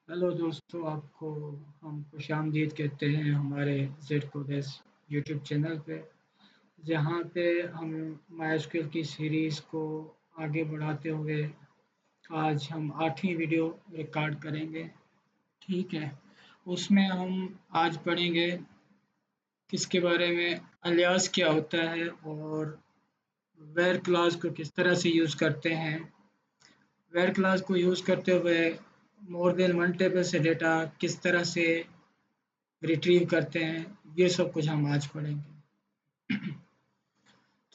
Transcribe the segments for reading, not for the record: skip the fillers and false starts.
Hello दोस्तों, आपको हम खुशामदीद कहते हैं हमारे जेड कोडेस यूट्यूब चैनल पे, जहाँ पे हम माइस्क्ल की सीरीज़ को आगे बढ़ाते हुए आज हम 8वीं वीडियो रिकॉर्ड करेंगे। ठीक है, उसमें हम आज पढ़ेंगे किसके बारे में, अलियास क्या होता है और वेयर क्लास को किस तरह से यूज़ करते हैं। वेयर क्लास को यूज़ करते हुए मोर देन वन टेबल से डेटा किस तरह से रिट्रीव करते हैं, ये सब कुछ हम आज पढ़ेंगे।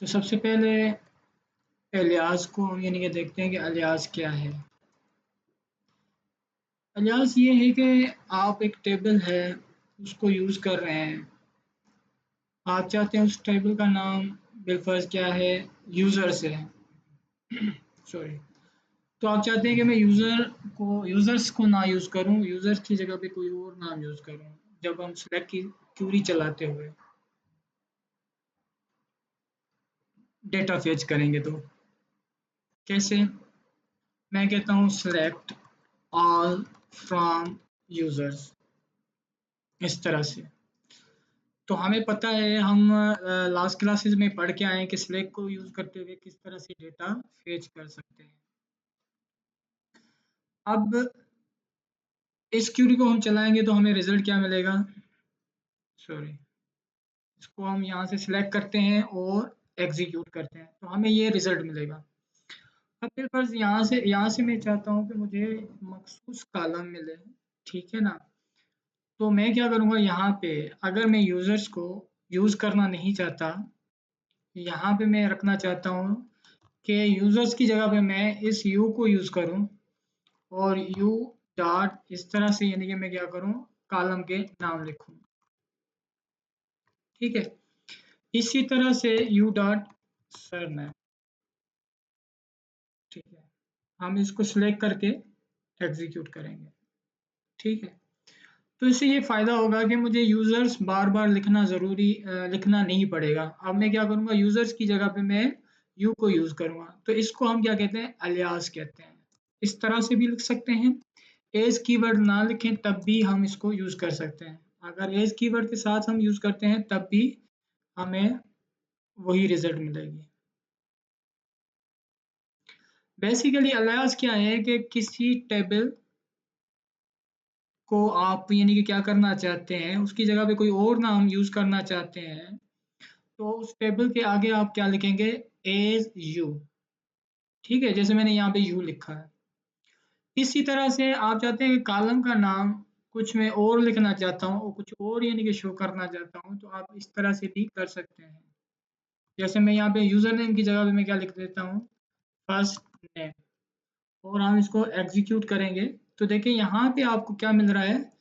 तो सबसे पहले अलियास को हम यानी कि देखते हैं कि अलियास क्या है। अलियास ये है कि आप एक टेबल है उसको यूज़ कर रहे हैं, आप चाहते हैं उस टेबल का नाम बिलफर्ज क्या है, यूज़र्स है। सॉरी, तो आप चाहते हैं कि मैं यूज़र्स को ना यूज़ करूं, यूज़र्स की जगह पे कोई और नाम यूज़ करूं जब हम सिलेक्ट की क्यूरी चलाते हुए डेटा फेच करेंगे। तो कैसे, मैं कहता हूँ सिलेक्ट ऑल फ्रॉम यूजर्स, इस तरह से। तो हमें पता है, हम लास्ट क्लासेस में पढ़ के आए हैं कि सिलेक्ट को यूज करते हुए किस तरह से डेटा फेच कर सकते हैं। अब इस क्यूरी को हम चलाएंगे तो हमें रिजल्ट क्या मिलेगा। सॉरी, इसको हम यहाँ से सिलेक्ट करते हैं और एग्जीक्यूट करते हैं तो हमें ये रिजल्ट मिलेगा। अब फिर फर्ज यहाँ से मैं चाहता हूँ कि मुझे मखसूस कॉलम मिले, ठीक है ना। तो मैं क्या करूँगा, यहाँ पे अगर मैं यूज़र्स को यूज़ करना नहीं चाहता, यहाँ पे मैं रखना चाहता हूँ कि यूज़र्स की जगह पे मैं इस यू को यूज़ करूँ और यू डॉट इस तरह से, यानी कि मैं क्या करूँ, कॉलम के नाम लिखूँ। ठीक है, इसी तरह से यू डॉट सरनेम। ठीक है, हम इसको सिलेक्ट करके एग्जीक्यूट करेंगे। ठीक है, तो इससे ये फ़ायदा होगा कि मुझे यूज़र्स बार-बार लिखना नहीं पड़ेगा। अब मैं क्या करूँगा, यूज़र्स की जगह पे मैं यू को यूज़ करूँगा। तो इसको हम क्या कहते हैं, अलियास कहते हैं। इस तरह से भी लिख सकते हैं। एज़ कीवर्ड ना लिखें तब भी हम इसको यूज़ कर सकते हैं। अगर एज़ कीवर्ड के साथ हम यूज़ करते हैं तब भी हमें वही रिज़ल्ट मिलेगी। बेसिकली अलियास क्या है कि किसी टेबल को आप यानी कि क्या करना चाहते हैं, उसकी जगह पे कोई और नाम यूज़ करना चाहते हैं, तो उस टेबल के आगे आप क्या लिखेंगे, एज यू। ठीक है, जैसे मैंने यहाँ पे यू लिखा है। इसी तरह से आप चाहते हैं कि कॉलम का नाम कुछ मैं और लिखना चाहता हूँ और कुछ और यानी कि शो करना चाहता हूँ, तो आप इस तरह से भी कर सकते हैं। जैसे मैं यहाँ पे यूजर नेम की जगह पे मैं क्या लिख देता हूँ, फर्स्ट नेम, और हम इसको एग्जीक्यूट करेंगे तो देखिए यहाँ पे आपको क्या मिल रहा है,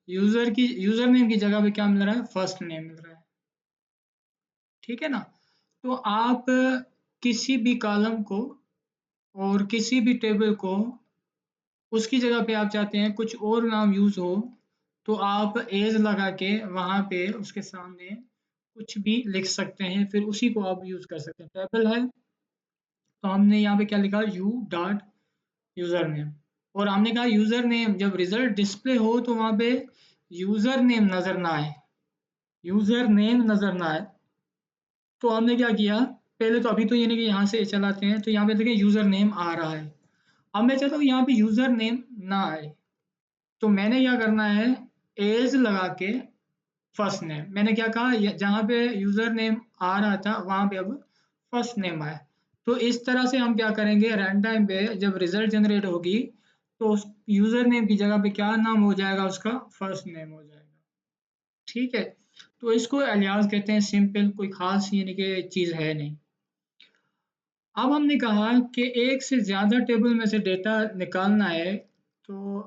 यूजर नेम की जगह पे क्या मिल रहा है, फर्स्ट नेम मिल रहा है। ठीक है ना। तो आप किसी भी कॉलम को और किसी भी टेबल को, उसकी जगह पे आप चाहते हैं कुछ और नाम यूज़ हो, तो आप एज लगा के वहाँ पे उसके सामने कुछ भी लिख सकते हैं, फिर उसी को आप यूज़ कर सकते हैं। टेबल है तो हमने यहाँ पे क्या लिखा, यू डॉट यूज़र नेम, और हमने कहा यूज़र नेम जब रिजल्ट डिस्प्ले हो तो वहाँ पे यूज़र नेम नज़र ना आए, यूज़र नेम नज़र ना आए। तो हमने क्या किया, पहले तो अभी तो यानी कि यहाँ से चलाते हैं तो यहाँ पे देखें यूज़र नेम आ रहा है। अब मैं चाहता हूँ यहाँ पे यूज़र नेम ना आए, तो मैंने क्या करना है, एज लगा के फर्स्ट नेम, मैंने क्या कहा, जहाँ पे यूज़र नेम आ रहा था वहाँ पे अब फर्स्ट नेम आए। तो इस तरह से हम क्या करेंगे, रन टाइम पे जब रिजल्ट जनरेट होगी तो उस यूज़र नेम की जगह पे क्या नाम हो जाएगा, उसका फर्स्ट नेम हो जाएगा। ठीक है, तो इसको अलियास कहते हैं, सिंपल, कोई खास यानी कि चीज़ है नहीं। अब हमने कहा कि एक से ज़्यादा टेबल में से डेटा निकालना है, तो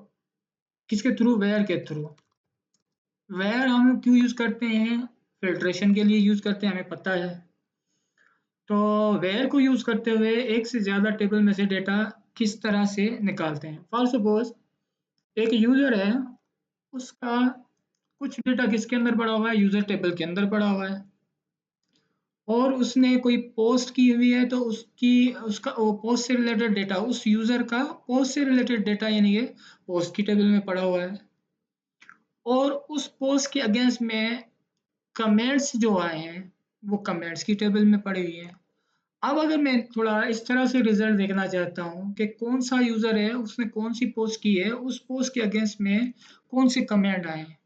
किसके थ्रू, वेयर के थ्रू। वेयर हम क्यों यूज़ करते हैं, फिल्ट्रेशन के लिए यूज़ करते हैं, हमें पता है। तो वेयर को यूज़ करते हुए एक से ज़्यादा टेबल में से डेटा किस तरह से निकालते हैं। फॉर सपोज एक यूज़र है, उसका कुछ डेटा किसके अंदर पड़ा हुआ है, यूज़र टेबल के अंदर पड़ा हुआ है। और उसने कोई पोस्ट की हुई है तो उसका वो पोस्ट से रिलेटेड डेटा, उस यूज़र का पोस्ट से रिलेटेड डेटा यानी कि पोस्ट की टेबल में पड़ा हुआ है, और उस पोस्ट के अगेंस्ट में कमेंट्स जो आए हैं वो कमेंट्स की टेबल में पड़ी हुई हैं। अब अगर मैं थोड़ा इस तरह से रिजल्ट देखना चाहता हूँ कि कौन सा यूज़र है, उसने कौन सी पोस्ट की है, उस पोस्ट के अगेंस्ट में कौन से कमेंट आए हैं,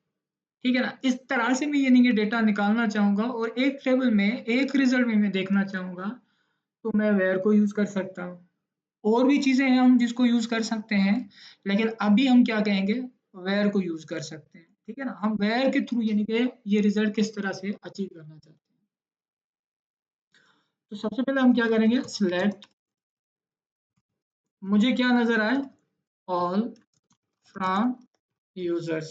ठीक है ना, इस तरह से मैं यानी कि डेटा निकालना चाहूँगा और एक टेबल में एक रिजल्ट में मैं देखना चाहूँगा, तो मैं वेयर को यूज़ कर सकता हूँ। और भी चीज़ें हैं हम जिसको यूज़ कर सकते हैं, लेकिन अभी हम क्या कहेंगे, वेयर को यूज़ कर सकते हैं, ठीक है ना। हम वेयर के थ्रू यानी कि ये रिजल्ट किस तरह से अचीव करना चाहते हैं। तो सबसे पहले हम क्या करेंगे, सिलेक्ट, मुझे क्या नज़र आए, ऑल फ्रॉम यूज़र्स।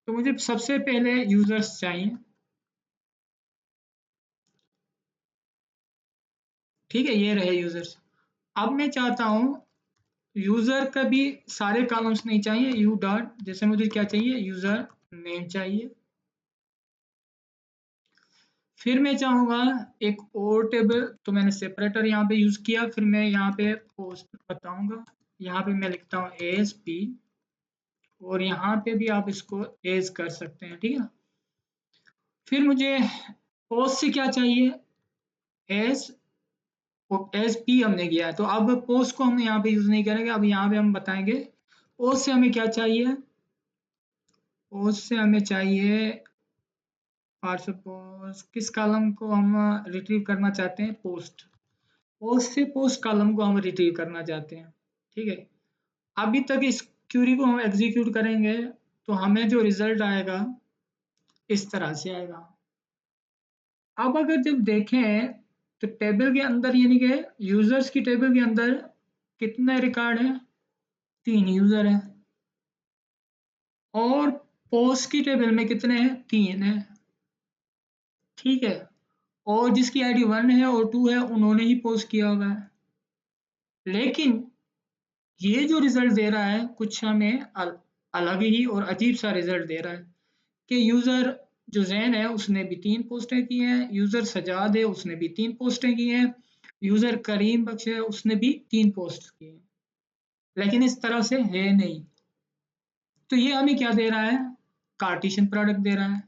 तो मुझे सबसे पहले यूज़र्स चाहिए, ठीक है, ये रहे यूज़र्स। अब मैं चाहता हूँ यूज़र का भी सारे कॉलम्स नहीं चाहिए, यू डॉट, जैसे मुझे क्या चाहिए, यूज़र नेम चाहिए। फिर मैं चाहूँगा एक और टेबल, तो मैंने सेपरेटर यहाँ पे यूज़ किया, फिर मैं यहाँ पे पोस्ट बताऊँगा, यहाँ पे मैं लिखता हूँ एस पी, और यहाँ पे भी आप इसको एज कर सकते हैं, ठीक है। फिर मुझे पोस्ट से क्या चाहिए, एस, एस पी हमने किया है, तो अब पोस्ट को हम यहाँ पे यूज़ नहीं करेंगे, अब यहाँ पे हम बताएंगे पोस्ट से हमें क्या चाहिए, पोस्ट से हमें चाहिए फॉर सपोज किस कॉलम को हम रिट्रीव करना चाहते हैं, पोस्ट, पोस्ट से पोस्ट कॉलम को हम रिट्रीव करना चाहते हैं, ठीक है। अभी तक इस क्यूरी को हम एग्जीक्यूट करेंगे तो हमें जो रिजल्ट आएगा इस तरह से आएगा। अब अगर जब देखें तो टेबल के अंदर यानी कि यूजर्स की टेबल के अंदर कितने रिकॉर्ड हैं, 3 यूजर हैं, और पोस्ट की टेबल में कितने हैं, 3 हैं, ठीक है। और जिसकी आईडी 1 है और 2 है उन्होंने ही पोस्ट किया हुआ है, लेकिन ये जो रिजल्ट दे रहा है कुछ हमें अलग ही और अजीब सा रिजल्ट दे रहा है कि यूज़र जो जैन है उसने भी 3 पोस्टें की हैं, यूज़र सजाद है उसने भी 3 पोस्टें की हैं, यूज़र करीम बख्श है उसने भी 3 पोस्ट की हैं, लेकिन इस तरह से है नहीं। तो ये हमें क्या दे रहा है, कार्टेशियन प्रोडक्ट दे रहा है।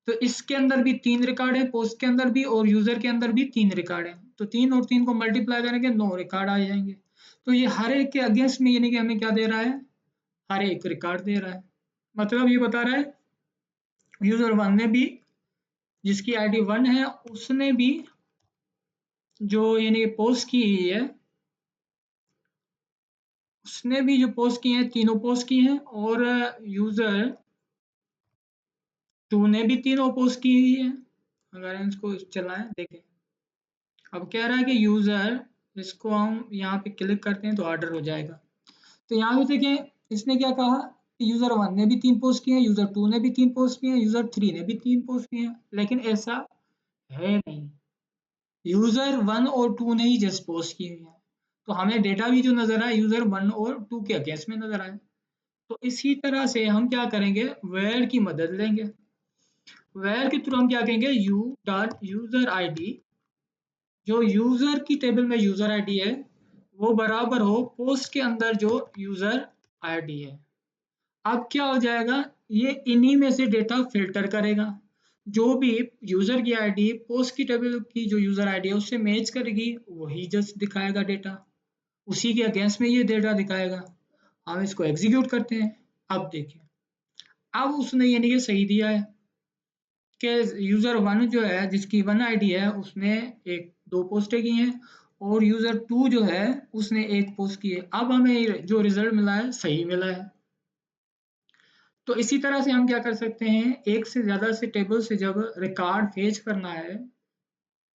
तो इसके अंदर भी 3 रिकॉर्ड है, पोस्ट के अंदर भी और यूज़र के अंदर भी 3 रिकॉर्ड है, तो 3 और 3 को मल्टीप्लाई करेंगे 9 रिकॉर्ड आ जाएंगे। तो ये हर एक के अगेंस्ट में यानी कि हमें क्या दे रहा है, हर एक रिकॉर्ड दे रहा है। मतलब ये बता रहा है यूज़र 1 ने भी, जिसकी आईडी 1 है उसने भी जो यानी कि पोस्ट की हुई है, उसने भी जो पोस्ट की है तीनों पोस्ट की हैं, और यूज़र 2 ने भी तीनों पोस्ट की हुई है। अगर हम इसको चलाएं देखें, अब कह रहा है कि यूज़र, इसको हम यहाँ पे क्लिक करते हैं तो ऑर्डर हो जाएगा। तो यहाँ पे देखें इसने क्या कहा, यूज़र 1 ने भी 3 पोस्ट किए हैं, यूज़र 2 ने भी 3 पोस्ट किए हैं, यूज़र 3 ने भी 3 पोस्ट किए हैं, लेकिन ऐसा है नहीं। यूज़र 1 और 2 ने ही जस्ट पोस्ट की हुई है, तो हमें डेटा भी जो नज़र आए यूज़र 1 और 2 के अगेंस्ट में नज़र आए। तो इसी तरह से हम क्या करेंगे, वेयर की मदद लेंगे। वेयर के थ्रू हम क्या कहेंगे, यू डॉट यूज़र आईडी, जो यूज़र की टेबल में यूज़र आईडी है वो बराबर हो पोस्ट के अंदर जो यूज़र आईडी है। अब क्या हो जाएगा, ये इन्हीं में से डेटा फिल्टर करेगा, जो भी यूज़र की आईडी पोस्ट की टेबल की जो यूज़र आईडी है उससे मैच करेगी वही जस्ट दिखाएगा डेटा, उसी के अगेंस्ट में ये डेटा दिखाएगा। हम इसको एग्जीक्यूट करते हैं। अब देखिए, अब उसने यानी कि सही दिया है कि यूज़र 1 जो है जिसकी 1 आईडी है उसने एक 2 पोस्टें की हैं, और यूज़र 2 जो है उसने एक पोस्ट की है। अब हमें जो रिजल्ट मिला है सही मिला है। तो इसी तरह से हम क्या कर सकते हैं, एक से ज़्यादा से टेबल से जब रिकॉर्ड फेच करना है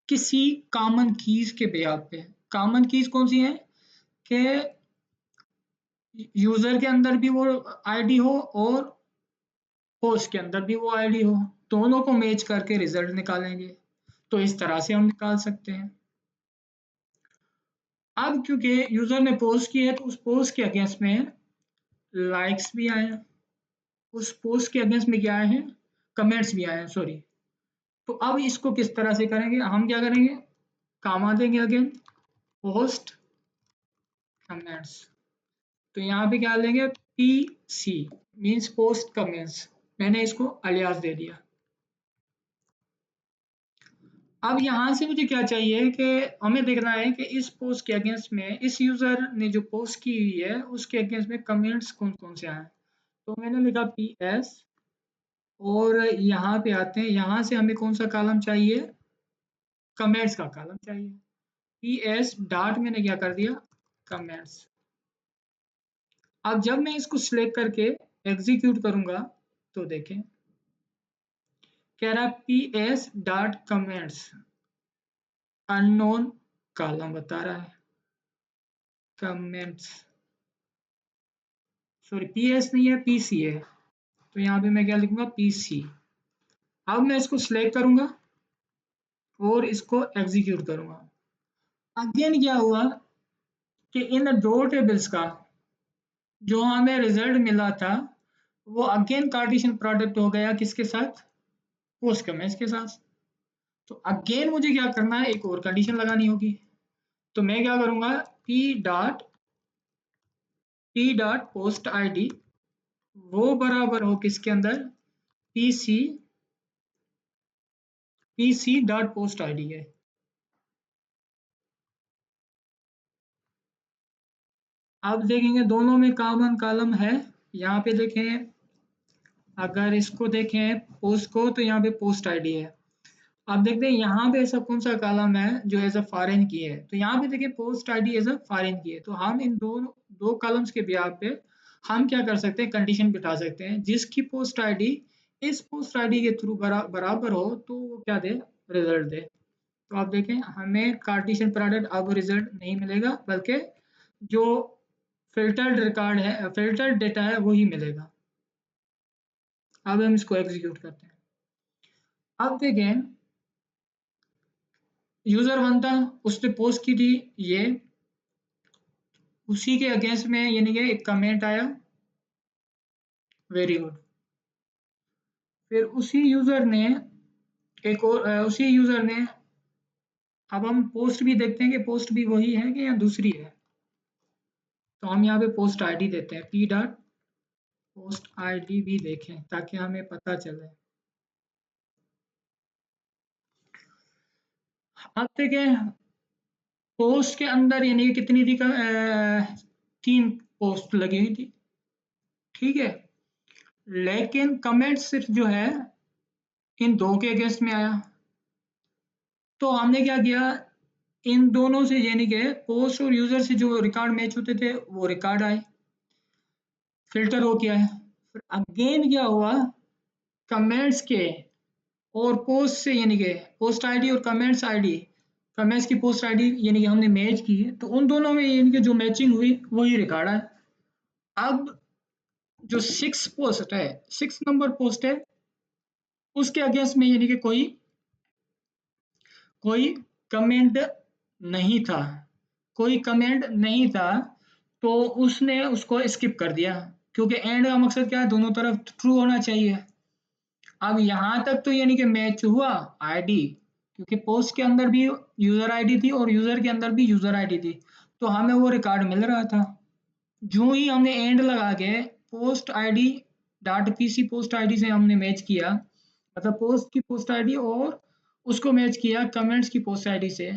किसी कॉमन कीज़ के बेसिस पे, कॉमन कीज़ कौन सी हैं कि यूज़र के अंदर भी वो आईडी हो और पोस्ट के अंदर भी वो आईडी हो, दोनों को मैच करके रिजल्ट निकालेंगे। तो इस तरह से हम निकाल सकते हैं। अब क्योंकि यूज़र ने पोस्ट की है तो उस पोस्ट के अगेंस्ट में लाइक्स भी आए हैं, उस पोस्ट के अगेंस्ट में क्या आए हैं, कमेंट्स भी आए हैं, सॉरी, तो अब इसको किस तरह से करेंगे, हम क्या करेंगे, कामा देंगे अगेन पोस्ट कमेंट्स। तो यहाँ पे क्या लेंगे, P C means post comments, मैंने इसको अलियास दे दिया। अब यहाँ से मुझे क्या चाहिए कि हमें देखना है कि इस पोस्ट के अगेंस्ट में इस यूजर ने जो पोस्ट की हुई है उसके अगेंस्ट में कमेंट्स कौन कौन से आए। तो मैंने लिखा पी एस, और यहाँ पे आते हैं, यहाँ से हमें कौन सा कॉलम चाहिए, कमेंट्स का कॉलम चाहिए। पी एस डॉट मैंने क्या कर दिया, कमेंट्स। अब जब मैं इसको सिलेक्ट करके एग्जीक्यूट करूंगा तो देखें कह रहा P S dot comments, unknown column बता रहा है, कमेंट्स, सॉरी पी एस नहीं है पी सी है, तो यहाँ पे मैं क्या लिखूंगा पी सी। अब मैं इसको सिलेक्ट करूंगा और इसको एग्जीक्यूट करूंगा। अगेन क्या हुआ कि इन दो टेबल्स का जो हमें रिजल्ट मिला था वो अगेन कार्टेशियन प्रोडक्ट हो गया किसके साथ, पोस्ट कमेंट्स के साथ। तो अगेन मुझे क्या करना है, एक और कंडीशन लगानी होगी। तो मैं क्या करूंगा, पी डॉट पोस्ट आईडी वो बराबर हो किसके अंदर, P C dot post ID है। अब देखेंगे दोनों में कॉमन कॉलम है, यहाँ पे देखें, अगर इसको देखें पोस्ट को तो यहाँ पे पोस्ट आईडी है। अब देखते हैं यहाँ पे ऐसा कौन सा कॉलम है जो एज अ फॉरेन की है, तो यहाँ पे देखिए post ID as a foreign key है। तो हम इन दो कॉलम्स के बिहाफ पे हम क्या कर सकते हैं, कंडीशन बिठा सकते हैं, जिसकी पोस्ट आईडी इस पोस्ट आईडी के थ्रू बराबर हो तो वो क्या दे, रिजल्ट दे। तो आप देखें हमें कार्टेशियन प्रोडक्ट अब रिजल्ट नहीं मिलेगा, बल्कि जो फिल्टर्ड रिकॉर्ड है, फिल्टर्ड डेटा है वही मिलेगा। अब हम इसको एग्जीक्यूट करते हैं। अब देखें यूजर वन था, उसने पोस्ट की थी ये, उसी के अगेंस्ट में यानी कि एक कमेंट आया वेरी गुड। फिर उसी यूजर ने एक और उसी यूजर ने, अब हम पोस्ट भी देखते हैं कि पोस्ट भी वही है कि या दूसरी है। तो हम यहाँ पे पोस्ट आईडी देते हैं, पी डॉट पोस्ट आईडी भी देखें ताकि हमें पता चले। अब देखें पोस्ट के अंदर यानी कि कितनी थी, 3 पोस्ट लगी हुई थी, ठीक है, लेकिन कमेंट सिर्फ जो है इन दो के अगेंस्ट में आया। तो हमने क्या किया, इन दोनों से यानी कि पोस्ट और यूजर से जो रिकॉर्ड मैच होते थे वो रिकॉर्ड आए, फिल्टर हो गया है। फिर अगेन क्या हुआ, कमेंट्स के और पोस्ट से यानी कि पोस्ट आईडी और कमेंट्स आईडी, कमेंट्स की पोस्ट आईडी यानी कि हमने मैच की है, तो उन दोनों में यानी कि जो मैचिंग हुई वही रिकॉर्ड है। अब जो 6 पोस्ट है, 6 नंबर पोस्ट है, उसके अगेंस्ट में यानी कि कोई कमेंट नहीं था, कोई कमेंट नहीं था, तो उसने उसको स्किप कर दिया, क्योंकि एंड का मकसद क्या है, दोनों तरफ ट्रू होना चाहिए। अब यहाँ तक तो यानी कि मैच हुआ आईडी, क्योंकि पोस्ट के अंदर भी यूजर आईडी थी और यूजर के अंदर भी यूजर आईडी थी, तो हमें वो रिकॉर्ड मिल रहा था। जो ही हमने एंड लगा के post ID dot PC post ID से हमने मैच किया, मतलब पोस्ट की पोस्ट आईडी और उसको मैच किया कमेंट्स की पोस्ट आईडी से,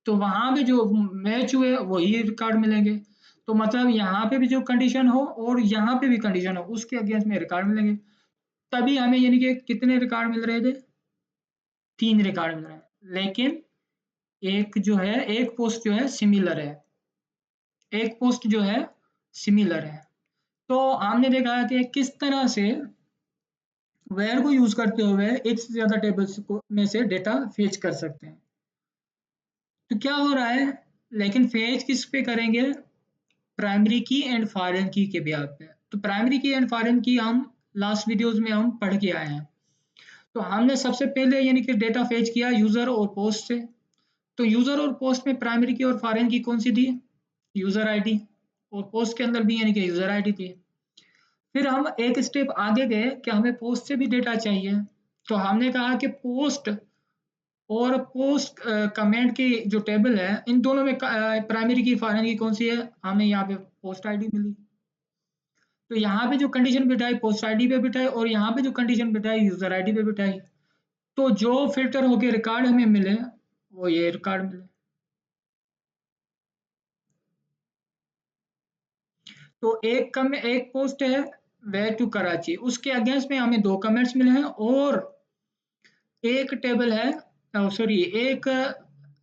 तो वहां पे जो मैच हुए वही रिकॉर्ड मिलेंगे। तो मतलब यहाँ पे भी जो कंडीशन हो और यहाँ पे भी कंडीशन हो उसके अगेंस्ट में रिकॉर्ड मिलेंगे। तभी हमें यानी कि कितने रिकॉर्ड मिल रहे थे, 3 रिकॉर्ड मिल रहे हैं, लेकिन एक जो है, एक पोस्ट जो है सिमिलर है, एक पोस्ट जो है सिमिलर है। तो हमने देखा कि किस तरह से वेयर को यूज करते हुए एक से ज्यादा टेबल्स को में से डेटा फेच कर सकते हैं। तो क्या हो रहा है, लेकिन फेच किस पे करेंगे, प्राइमरी की एंड फॉरेन की के ब्याज पे। तो प्राइमरी की एंड फॉरेन की हम लास्ट वीडियोस में हम पढ़ के आए हैं। तो हमने सबसे पहले यानी कि डेटा फेच किया यूजर और पोस्ट से। तो यूजर और पोस्ट में प्राइमरी की और फॉरेन की कौन सी थी, यूजर आईडी, और पोस्ट के अंदर भी यानी कि यूजर आईडी थी। फिर हम एक स्टेप आगे गए कि हमें पोस्ट से भी डेटा चाहिए, तो हमने कहा कि पोस्ट और पोस्ट कमेंट की जो टेबल है, इन दोनों में प्राइमरी की फॉरेन की कौन सी है, हमें यहाँ पे पोस्ट आईडी मिली। तो यहाँ पे जो कंडीशन बिठाई पोस्ट आईडी पे बिठाई और यहाँ पे जो कंडीशन बिठाई यूजर आईडी पे बिठाई। तो जो फिल्टर होके रिकॉर्ड हमें मिले वो ये रिकॉर्ड मिले। तो एक पोस्ट है वे टू कराची, उसके अगेंस्ट में हमें दो कमेंट्स मिले हैं और एक टेबल है, सॉरी एक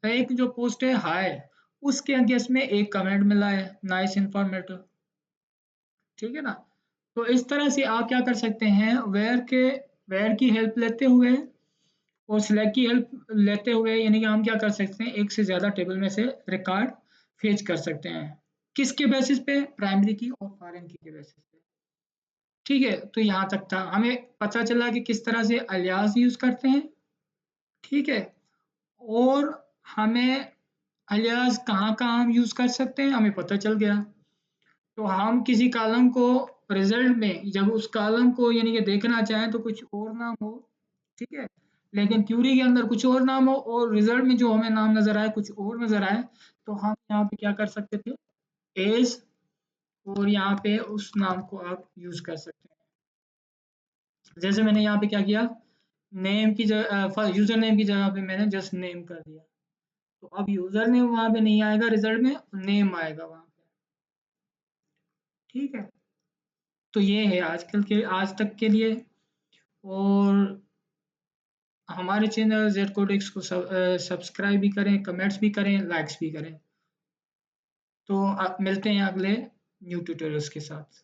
एक जो पोस्ट है हाय, उसके अगेंस्ट में एक कमेंट मिला है नाइस इन्फॉर्मेटिव। ठीक है ना। तो इस तरह से आप क्या कर सकते हैं, वेयर की हेल्प लेते हुए और सिलेक्ट की हेल्प लेते हुए, यानी कि हम क्या कर सकते हैं, एक से ज़्यादा टेबल में से रिकॉर्ड फेच कर सकते हैं। किसके बेसिस पे, प्राइमरी की और फॉरेन की के बेसिस पे। ठीक है, तो यहाँ तक था, हमें पता चला कि किस तरह से अलियास यूज़ करते हैं। ठीक है, और हमें अलियास कहाँ कहाँ हम यूज़ कर सकते हैं हमें पता चल गया। तो हम किसी कॉलम को रिजल्ट में जब उस कॉलम को यानी कि देखना चाहें तो कुछ और नाम हो, ठीक है, लेकिन क्यूरी के अंदर कुछ और नाम हो और रिजल्ट में जो हमें नाम नजर आए कुछ और नजर आए, तो हम यहाँ पे क्या कर सकते थे, एज, और यहाँ पे उस नाम को आप यूज कर सकते हैं। जैसे मैंने यहाँ पे क्या किया, नेम की जगह यूजर नेम की जगह पे मैंने जस्ट नेम कर दिया। तो अब यूजर नेम वहाँ पे नहीं आएगा रिजल्ट में, नेम आएगा वहाँ पे। ठीक है, तो ये है आज तक के लिए। और हमारे चैनल जेड कोडेक्स को सब्सक्राइब भी करें, कमेंट्स भी करें, लाइक्स भी करें। तो आप मिलते हैं अगले न्यू ट्यूटोरियल्स के साथ।